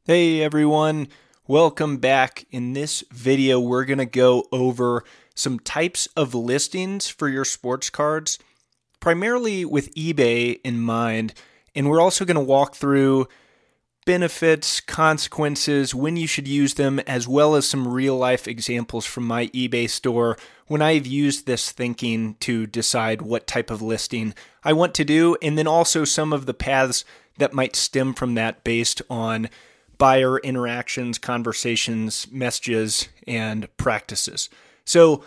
Hey everyone, welcome back. In this video, we're going to go over some types of listings for your sports cards, primarily with eBay in mind, and we're also going to walk through benefits, consequences, when you should use them, as well as some real-life examples from my eBay store when I've used this thinking to decide what type of listing I want to do, and then also some of the paths that might stem from that based on buyer interactions, conversations, messages, and practices. So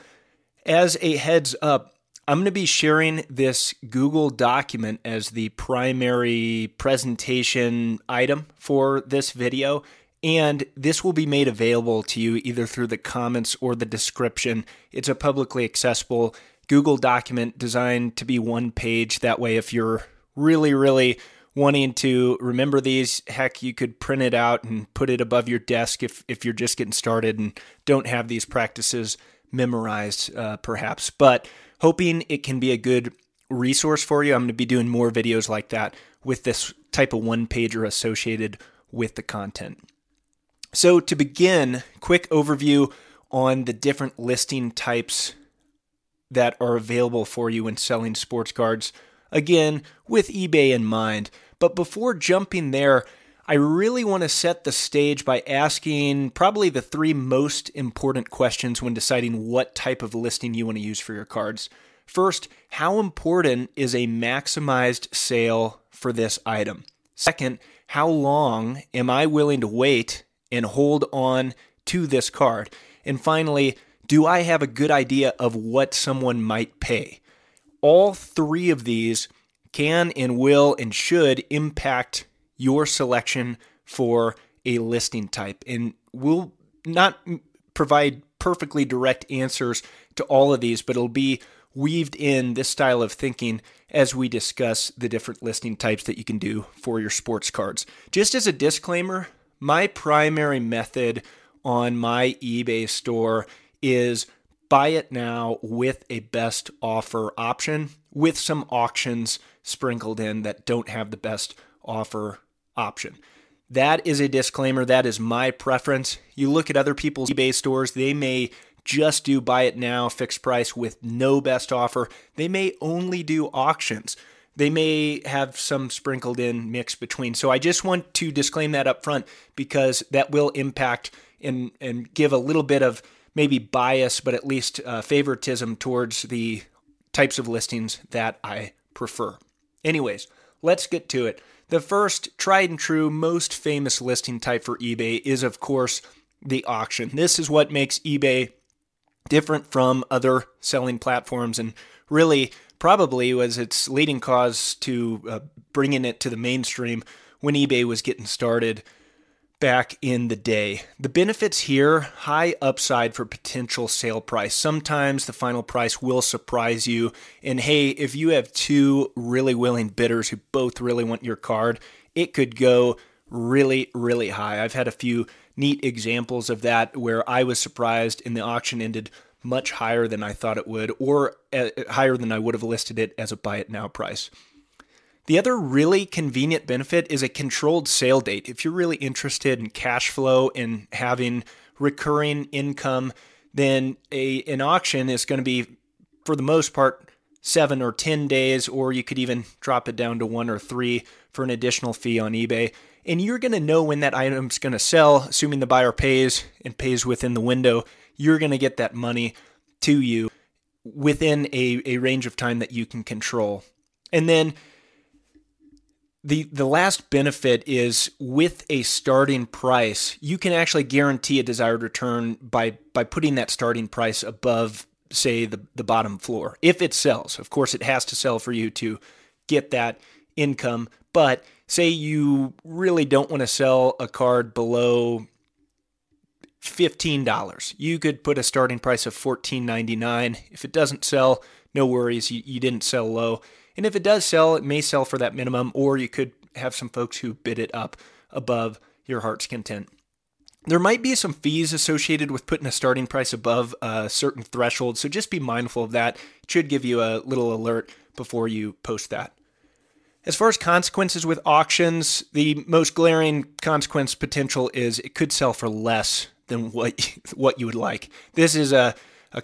as a heads up, I'm going to be sharing this Google document as the primary presentation item for this video, and this will be made available to you either through the comments or the description. It's a publicly accessible Google document designed to be one page. That way, if you're really wanting to remember these, heck, you could print it out and put it above your desk if you're just getting started and don't have these practices memorized, perhaps. But hoping it can be a good resource for you. I'm going to be doing more videos like that with this type of one-pager associated with the content. So to begin, quick overview on the different listing types that are available for you when selling sports cards. Again, with eBay in mind. But before jumping there, I really want to set the stage by asking probably the three most important questions when deciding what type of listing you want to use for your cards. First, how important is a maximized sale for this item? Second, how long am I willing to wait and hold on to this card? And finally, do I have a good idea of what someone might pay? All three of these can and will and should impact your selection for a listing type. And we'll not provide perfectly direct answers to all of these, but it'll be weaved in this style of thinking as we discuss the different listing types that you can do for your sports cards. Just as a disclaimer, my primary method on my eBay store is buy it now with a best offer option, with some auctions sprinkled in that don't have the best offer option. That is a disclaimer. That is my preference. You look at other people's eBay stores, they may just do buy it now, fixed price with no best offer. They may only do auctions. They may have some sprinkled in mix between. So I just want to disclaim that up front because that will impact and give a little bit of maybe bias, but at least favoritism towards the types of listings that I prefer. Anyways, let's get to it. The first tried and true, most famous listing type for eBay is, of course, the auction. This is what makes eBay different from other selling platforms and really probably was its leading cause to bringing it to the mainstream when eBay was getting started back in the day. The benefits here, high upside for potential sale price. Sometimes the final price will surprise you. And hey, if you have two really willing bidders who both really want your card, it could go really high. I've had a few neat examples of that where I was surprised and the auction ended much higher than I thought it would, or higher than I would have listed it as a buy it now price. The other really convenient benefit is a controlled sale date. If you're really interested in cash flow and having recurring income, then an auction is going to be, for the most part, 7 or 10 days, or you could even drop it down to 1 or 3 for an additional fee on eBay. And you're going to know when that item's going to sell, assuming the buyer pays and pays within the window. You're going to get that money to you within a range of time that you can control. And then The last benefit is with a starting price, you can actually guarantee a desired return by putting that starting price above, say, the bottom floor. If it sells, of course, it has to sell for you to get that income. But say you really don't want to sell a card below $15. You could put a starting price of $14.99. If it doesn't sell, no worries, you didn't sell low. And if it does sell, it may sell for that minimum, or you could have some folks who bid it up above your heart's content. There might be some fees associated with putting a starting price above a certain threshold, so just be mindful of that. It should give you a little alert before you post that. As far as consequences with auctions, the most glaring consequence potential is it could sell for less than what you would like. This is a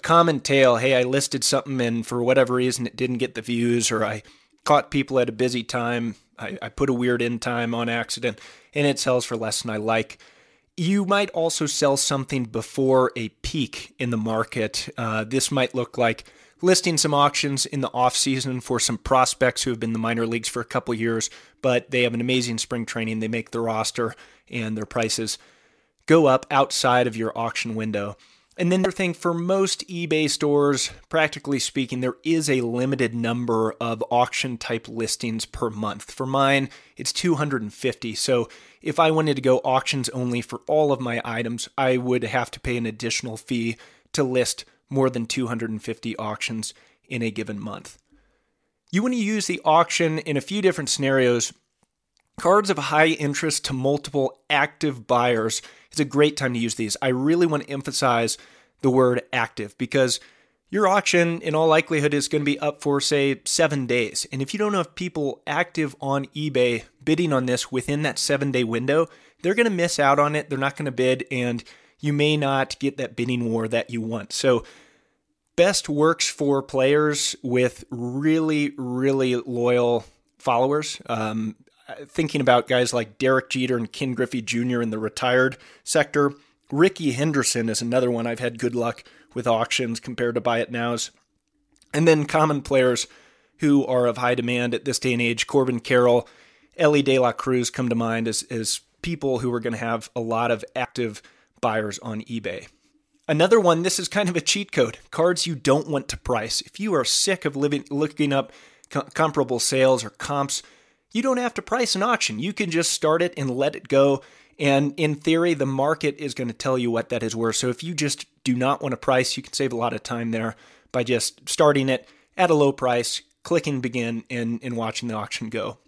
common tale. Hey, I listed something and for whatever reason it didn't get the views, or I caught people at a busy time. I put a weird end time on accident and it sells for less than I like. You might also sell something before a peak in the market. This might look like listing some auctions in the off season for some prospects who have been in the minor leagues for a couple years, but they have an amazing spring training. They make the roster and their prices go up outside of your auction window. And then the thing for most eBay stores, practically speaking, there is a limited number of auction type listings per month. For mine, it's 250. So if I wanted to go auctions only for all of my items, I would have to pay an additional fee to list more than 250 auctions in a given month. You want to use the auction in a few different scenarios. Cards of high interest to multiple active buyers is a great time to use these. I really want to emphasize the word active because your auction in all likelihood is going to be up for, say, 7 days. And if you don't have people active on eBay bidding on this within that 7-day window, they're going to miss out on it. They're not going to bid, and you may not get that bidding war that you want. So best works for players with really, really loyal followers. Thinking about guys like Derek Jeter and Ken Griffey Jr. in the retired sector. Ricky Henderson is another one I've had good luck with auctions compared to buy it nows. And then common players who are of high demand at this day and age. Corbin Carroll, Ellie De La Cruz come to mind as people who are going to have a lot of active buyers on eBay. Another one, this is kind of a cheat code. Cards you don't want to price. If you are sick of looking up comparable sales or comps, you don't have to price an auction. You can just start it and let it go. And in theory, the market is going to tell you what that is worth. So if you just do not want to price, you can save a lot of time there by just starting it at a low price, clicking begin, and watching the auction go.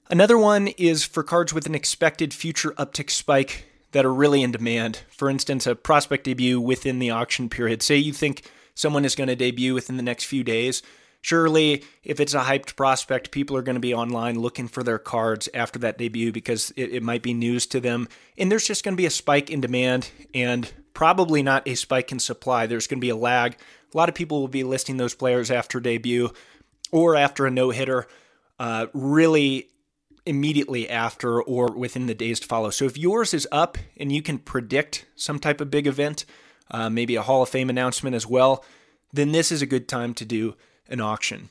Another one is for cards with an expected future uptick spike that are really in demand. For instance, a prospect debut within the auction period. Say you think someone is going to debut within the next few days. Surely, if it's a hyped prospect, people are going to be online looking for their cards after that debut because it might be news to them. And there's just going to be a spike in demand and probably not a spike in supply. There's going to be a lag. A lot of people will be listing those players after debut or after a no-hitter, really immediately after or within the days to follow. So if yours is up and you can predict some type of big event, maybe a Hall of Fame announcement as well, then this is a good time to do an auction.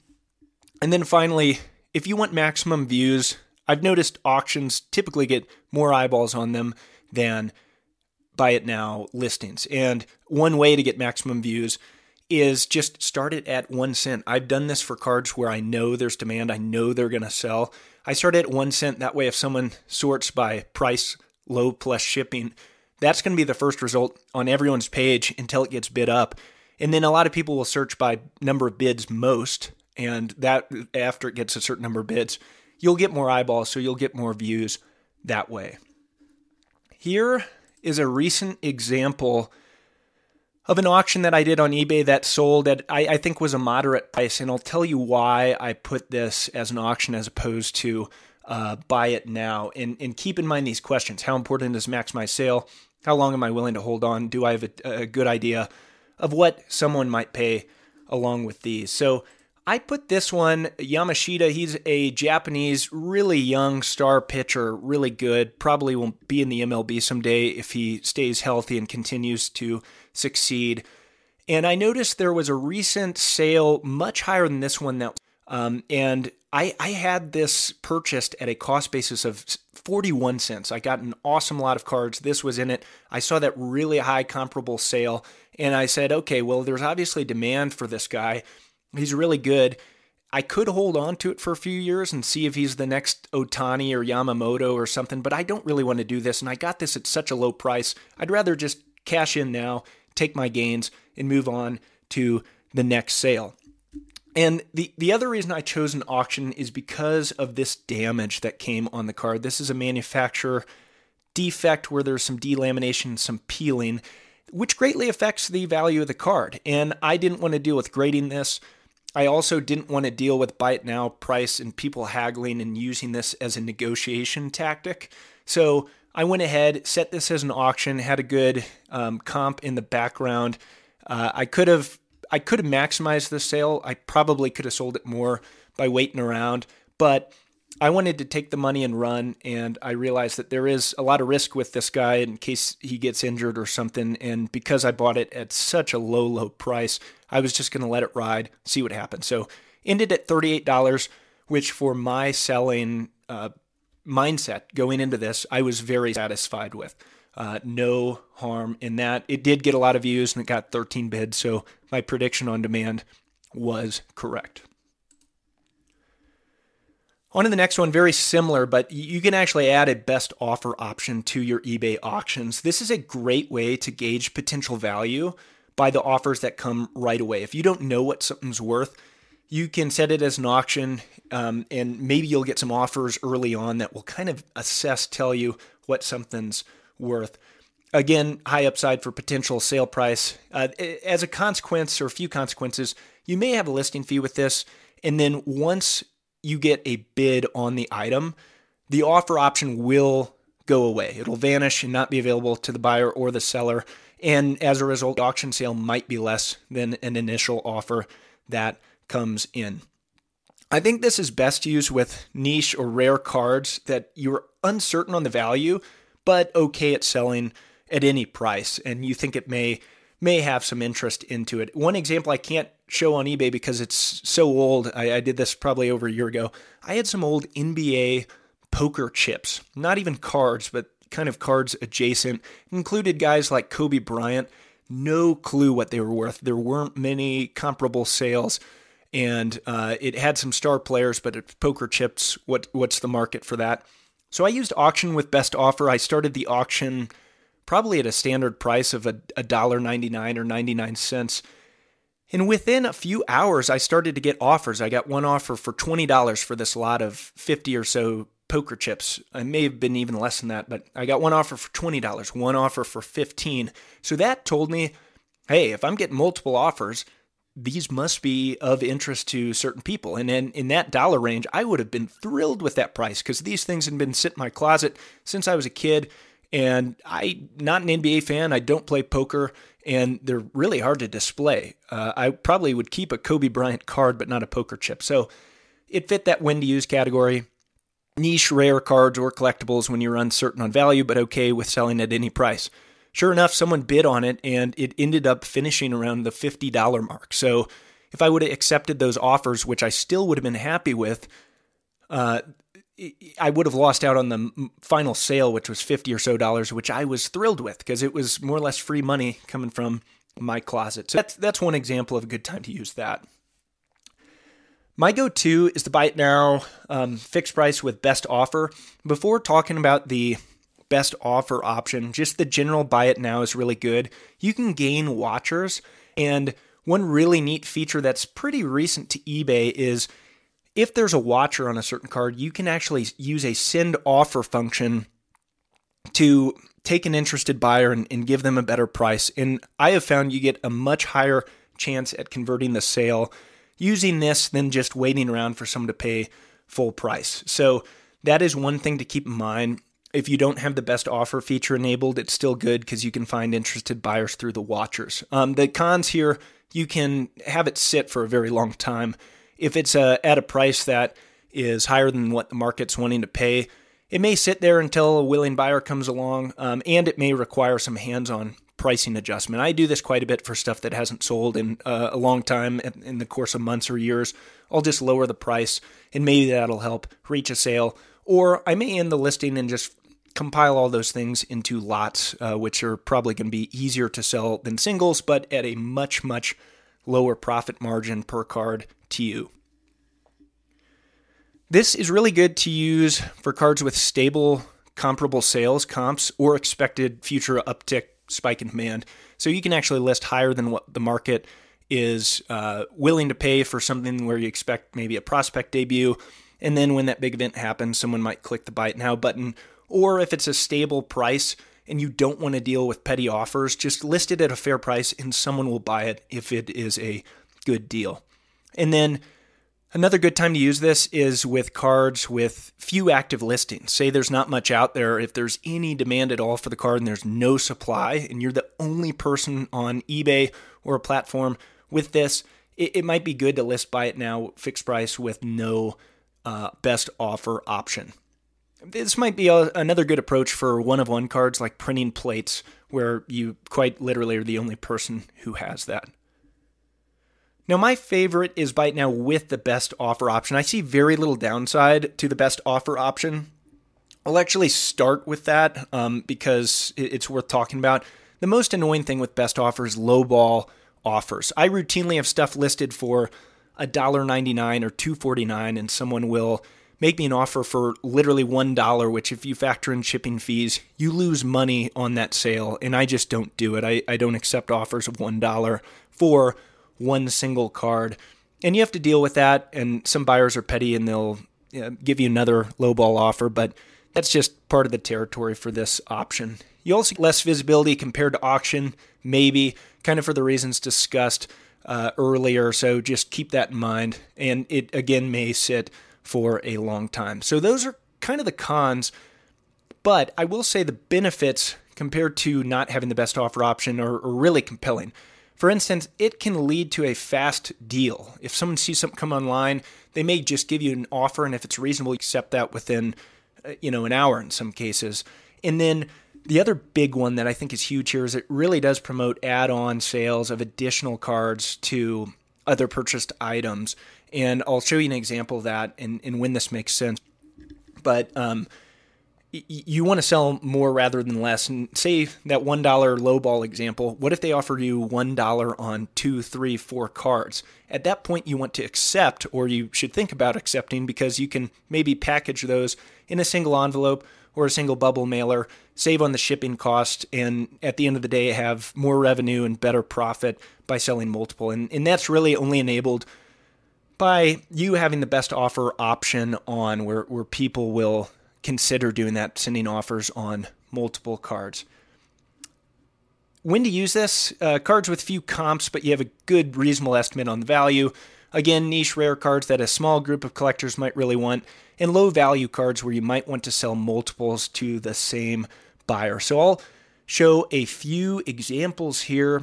And then finally, if you want maximum views, I've noticed auctions typically get more eyeballs on them than buy it now listings. And one way to get maximum views is just start it at 1 cent. I've done this for cards where I know there's demand, I know they're going to sell. I start at 1 cent. That way, if someone sorts by price, low plus shipping, that's going to be the first result on everyone's page until it gets bid up. And then a lot of people will search by number of bids most, and that after it gets a certain number of bids, you'll get more eyeballs, so you'll get more views that way. Here is a recent example of an auction that I did on eBay that sold at, I think, was a moderate price, and I'll tell you why I put this as an auction as opposed to buy it now. And keep in mind these questions. How important is maximize sale? How long am I willing to hold on? Do I have a good idea of what someone might pay along with these? So I put this one, Yamashita. He's a Japanese, really young star pitcher, really good. Probably will be in the MLB someday if he stays healthy and continues to succeed. And I noticed there was a recent sale much higher than this one. And I had this purchased at a cost basis of 41 cents. I got an awesome lot of cards. This was in it. I saw that really high comparable sale, and I said, okay, well, there's obviously demand for this guy. He's really good. I could hold on to it for a few years and see if he's the next Ohtani or Yamamoto or something, but I don't really want to do this, and I got this at such a low price. I'd rather just cash in now, take my gains, and move on to the next sale. And the other reason I chose an auction is because of this damage that came on the card. This is a manufacturer defect where there's some delamination, some peeling, which greatly affects the value of the card. And I didn't want to deal with grading this. I also didn't want to deal with buy it now price and people haggling and using this as a negotiation tactic. So I went ahead, set this as an auction, had a good comp in the background. I could have maximized the sale. I probably could have sold it more by waiting around, but I wanted to take the money and run, and I realized that there is a lot of risk with this guy in case he gets injured or something, and because I bought it at such a low price, I was just going to let it ride, see what happens. So ended at $38, which for my selling mindset going into this, I was very satisfied with. No harm in that. It did get a lot of views, and it got 13 bids, so my prediction on demand was correct. On to the next one, very similar, but you can actually add a best offer option to your eBay auctions. This is a great way to gauge potential value by the offers that come right away. If you don't know what something's worth, you can set it as an auction, and maybe you'll get some offers early on that will kind of tell you what something's worth. Again, high upside for potential sale price. As a consequence, or a few consequences, you may have a listing fee with this, and then once you get a bid on the item, the offer option will go away. It'll vanish and not be available to the buyer or the seller. And as a result, the auction sale might be less than an initial offer that comes in. I think this is best used with niche or rare cards that you're uncertain on the value, but okay at selling at any price, and you think it may have some interest into it. One example I can't show on eBay because it's so old. I did this probably over a year ago. I had some old NBA poker chips, not even cards, but kind of cards adjacent. It included guys like Kobe Bryant. No clue what they were worth. There weren't many comparable sales, and it had some star players, but it's poker chips. What's the market for that? So I used auction with best offer. I started the auction probably at a standard price of $1.99 or 99 cents. And within a few hours, I started to get offers. I got one offer for $20 for this lot of 50 or so poker chips. It may have been even less than that, but I got one offer for $20, one offer for $15. So that told me, hey, if I'm getting multiple offers, these must be of interest to certain people. And then in that dollar range, I would have been thrilled with that price because these things had been sitting in my closet since I was a kid. And I'm not an NBA fan. I don't play poker, and they're really hard to display. I probably would keep a Kobe Bryant card, but not a poker chip. So it fit that when to use category. Niche, rare cards or collectibles when you're uncertain on value, but okay with selling at any price. Sure enough, someone bid on it, and it ended up finishing around the $50 mark. So if I would have accepted those offers, which I still would have been happy with, I would have lost out on the final sale, which was $50 or so, which I was thrilled with because it was more or less free money coming from my closet. So that's one example of a good time to use that. My go-to is the buy it now fixed price with best offer. Before talking about the best offer option, just the general buy it now is really good. You can gain watchers, and one really neat feature that's pretty recent to eBay is if there's a watcher on a certain card, you can actually use a send offer function to take an interested buyer and give them a better price. And I have found you get a much higher chance at converting the sale using this than just waiting around for someone to pay full price. So that is one thing to keep in mind. If you don't have the best offer feature enabled, it's still good because you can find interested buyers through the watchers. The cons here, you can have it sit for a very long time. If it's at a price that is higher than what the market's wanting to pay, it may sit there until a willing buyer comes along, and it may require some hands-on pricing adjustment. I do this quite a bit for stuff that hasn't sold in a long time in the course of months or years. I'll just lower the price, and maybe that'll help reach a sale. Or I may end the listing and just compile all those things into lots, which are probably going to be easier to sell than singles, but at a much, much lower profit margin per card to you. This is really good to use for cards with stable, comparable sales, comps, or expected future uptick, spike in demand. So you can actually list higher than what the market is willing to pay for something where you expect maybe a prospect debut. And then when that big event happens, someone might click the buy it now button. Or if it's a stable price and you don't want to deal with petty offers, just list it at a fair price and someone will buy it if it is a good deal. And then another good time to use this is with cards with few active listings. Say there's not much out there. If there's any demand at all for the card and there's no supply and you're the only person on eBay or a platform with this, it might be good to list buy it now, fixed price with no best offer option. This might be another good approach for one-of-one cards like printing plates, where you quite literally are the only person who has that. Now, my favorite is buy it now with the best offer option. I see very little downside to the best offer option. I'll actually start with that because it's worth talking about. The most annoying thing with best offer is lowball offers. I routinely have stuff listed for $1.99 or $2.49, and someone will make me an offer for literally $1, which if you factor in shipping fees, you lose money on that sale, and I just don't do it. I don't accept offers of $1 for one single card, and you have to deal with that, and some buyers are petty and they'll give you another lowball offer, but that's just part of the territory for this option. You also get less visibility compared to auction, maybe, kind of for the reasons discussed earlier, so just keep that in mind, and it again may sit for a long time. So those are kind of the cons, but I will say the benefits compared to not having the best offer option are really compelling. For instance, it can lead to a fast deal. If someone sees something come online, they may just give you an offer, and if it's reasonable, you accept that within an hour in some cases. And then the other big one that I think is huge here is it really does promote add-on sales of additional cards to other purchased items. And I'll show you an example of that and when this makes sense. But you want to sell more rather than less. And say that $1 lowball example, what if they offer you $1 on 2, 3, 4 cards? At that point, you want to accept, or you should think about accepting, because you can maybe package those in a single envelope or a single bubble mailer, save on the shipping cost, and at the end of the day, have more revenue and better profit by selling multiple. And that's really only enabled by you having the best offer option on where people will consider doing that, sending offers on multiple cards. When to use this? Cards with few comps, but you have a good reasonable estimate on the value. Again, niche rare cards that a small group of collectors might really want, and low value cards where you might want to sell multiples to the same buyer. So I'll show a few examples here,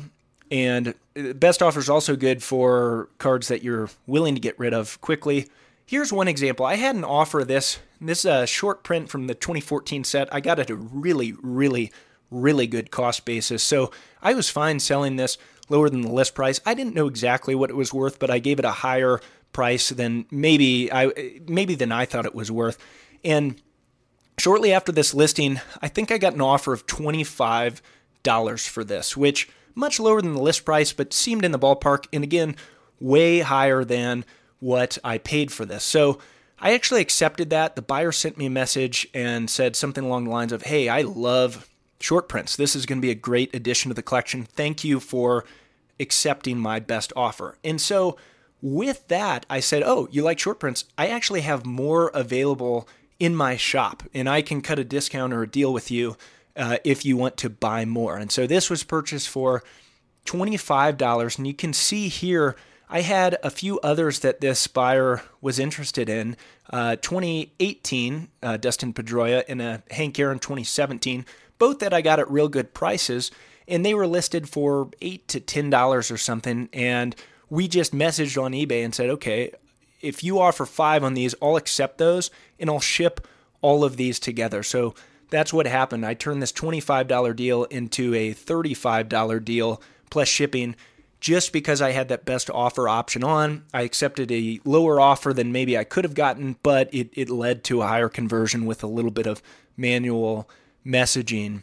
and best offer is also good for cards that you're willing to get rid of quickly. Here's one example. I had an offer of this. This is a short print from the 2014 set. I got it at a really, really, really good cost basis. So I was fine selling this lower than the list price. I didn't know exactly what it was worth, but I gave it a higher price than maybe than I thought it was worth. And shortly after this listing, I think I got an offer of $25 for this, which much lower than the list price, but seemed in the ballpark. And again, way higher than what I paid for this. So I actually accepted that. The buyer sent me a message and said something along the lines of, "Hey, I love short prints. This is going to be a great addition to the collection. Thank you for accepting my best offer." And so with that, I said, "Oh, you like short prints? I actually have more available in my shop, and I can cut a discount or a deal with you if you want to buy more." And so this was purchased for $25, and you can see here I had a few others that this buyer was interested in. 2018, Dustin Pedroia, and a Hank Aaron 2017, both that I got at real good prices, and they were listed for $8 to $10 or something, and we just messaged on eBay and said, "Okay, if you offer 5 on these, I'll accept those, and I'll ship all of these together." So that's what happened. I turned this $25 deal into a $35 deal plus shipping, just because I had that best offer option on. I accepted a lower offer than maybe I could have gotten, but it led to a higher conversion with a little bit of manual messaging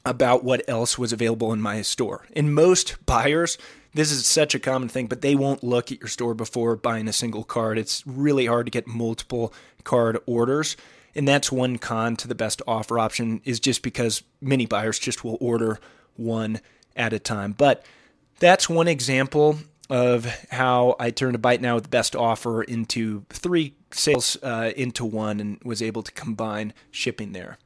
about what else was available in my store. And most buyers, this is such a common thing, but they won't look at your store before buying a single card. It's really hard to get multiple card orders. And that's one con to the best offer option, is just because many buyers just will order one at a time. But that's one example of how I turned a Buy It Now with the best offer into 3 sales into one, and was able to combine shipping there.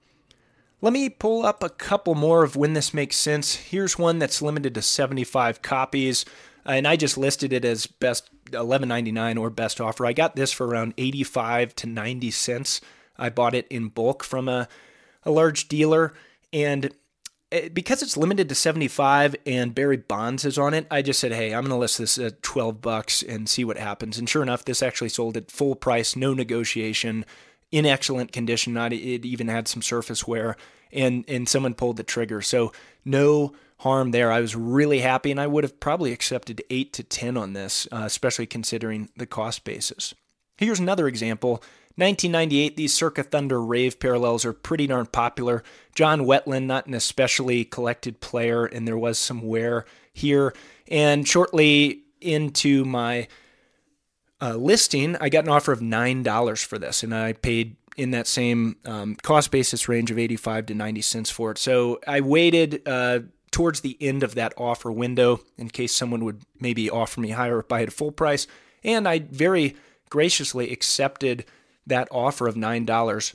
Let me pull up a couple more of when this makes sense. Here's one that's limited to 75 copies, and I just listed it as best $11.99 or best offer. I got this for around 85 to 90 cents. I bought it in bulk from a large dealer, and because it's limited to 75 and Barry Bonds is on it, I just said, hey, I'm going to list this at $12 and see what happens. And sure enough, this actually sold at full price, no negotiation, in excellent condition. It even had some surface wear, and someone pulled the trigger. So no harm there. I was really happy, and I would have probably accepted 8 to 10 on this, especially considering the cost basis. Here's another example. 1998, these Circa Thunder Rave parallels are pretty darn popular. John Wetland, not an especially collected player, and there was some wear here. And shortly into my listing, I got an offer of $9 for this, and I paid in that same cost basis range of 85 to 90 cents for it. So I waited towards the end of that offer window in case someone would maybe offer me higher if I had full price, and I very graciously accepted that offer of $9.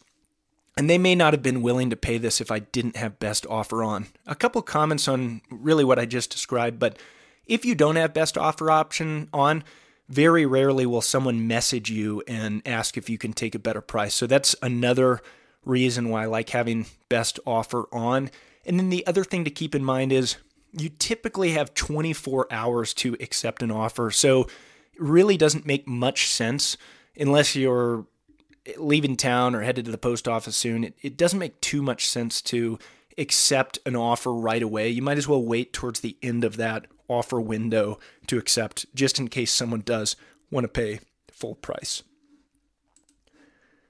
And they may not have been willing to pay this if I didn't have best offer on. A couple comments on really what I just described, but if you don't have best offer option on, very rarely will someone message you and ask if you can take a better price. So that's another reason why I like having best offer on. And then the other thing to keep in mind is you typically have 24 hours to accept an offer. So it really doesn't make much sense unless you're leaving town or headed to the post office soon. It doesn't make too much sense to accept an offer right away. You might as well wait towards the end of that offer window to accept, just in case someone does want to pay full price.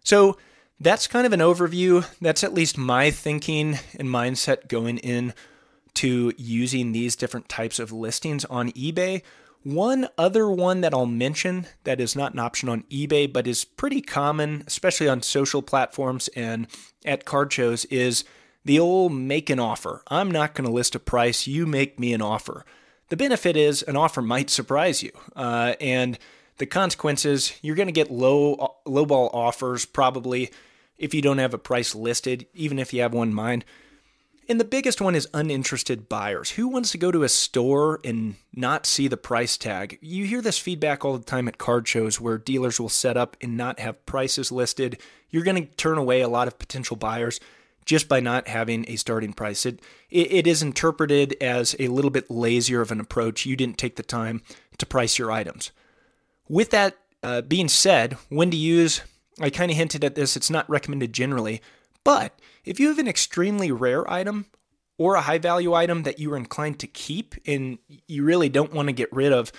So that's kind of an overview. That's at least my thinking and mindset going in to using these different types of listings on eBay. One other one that I'll mention that is not an option on eBay, but is pretty common, especially on social platforms and at card shows, is the old make an offer. I'm not going to list a price. You make me an offer. The benefit is an offer might surprise you. And the consequences, you're going to get lowball offers probably if you don't have a price listed, even if you have one in mind. And the biggest one is uninterested buyers. Who wants to go to a store and not see the price tag? You hear this feedback all the time at card shows where dealers will set up and not have prices listed. You're going to turn away a lot of potential buyers just by not having a starting price. It is interpreted as a little bit lazier of an approach. You didn't take the time to price your items. With that being said, when to use, I kind of hinted at this, it's not recommended generally, but if you have an extremely rare item or a high value item that you are inclined to keep and you really don't want to get rid of,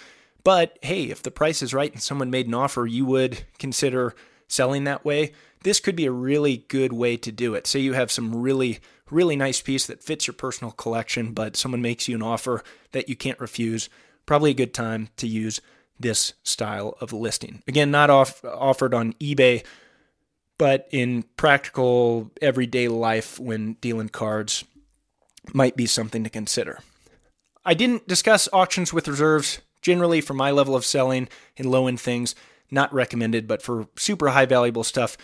but hey, if the price is right and someone made an offer, you would consider selling that way, this could be a really good way to do it. Say you have some really, really nice piece that fits your personal collection, but someone makes you an offer that you can't refuse, probably a good time to use this style of listing. Again, not offered on eBay, but in practical everyday life when dealing cards might be something to consider. I didn't discuss auctions with reserves. Generally, for my level of selling and low-end things, not recommended, but for super high valuable stuff,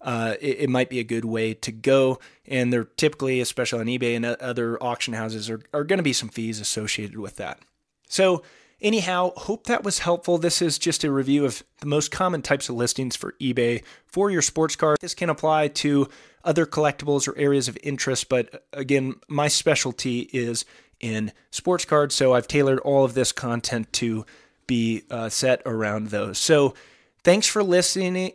it might be a good way to go. And they're typically, especially on eBay and other auction houses, are going to be some fees associated with that. So anyhow, hope that was helpful. This is just a review of the most common types of listings for eBay for your sports card. This can apply to other collectibles or areas of interest, but again, my specialty is in sports cards, so I've tailored all of this content to be set around those. So thanks for listening.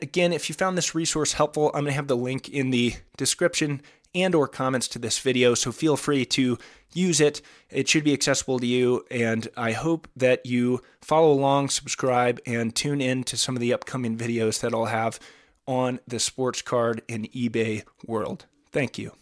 Again, if you found this resource helpful, I'm going to have the link in the description and or comments to this video, so feel free to use it. It should be accessible to you, and I hope that you follow along, subscribe, and tune in to some of the upcoming videos that I'll have on the sports card and eBay world. Thank you.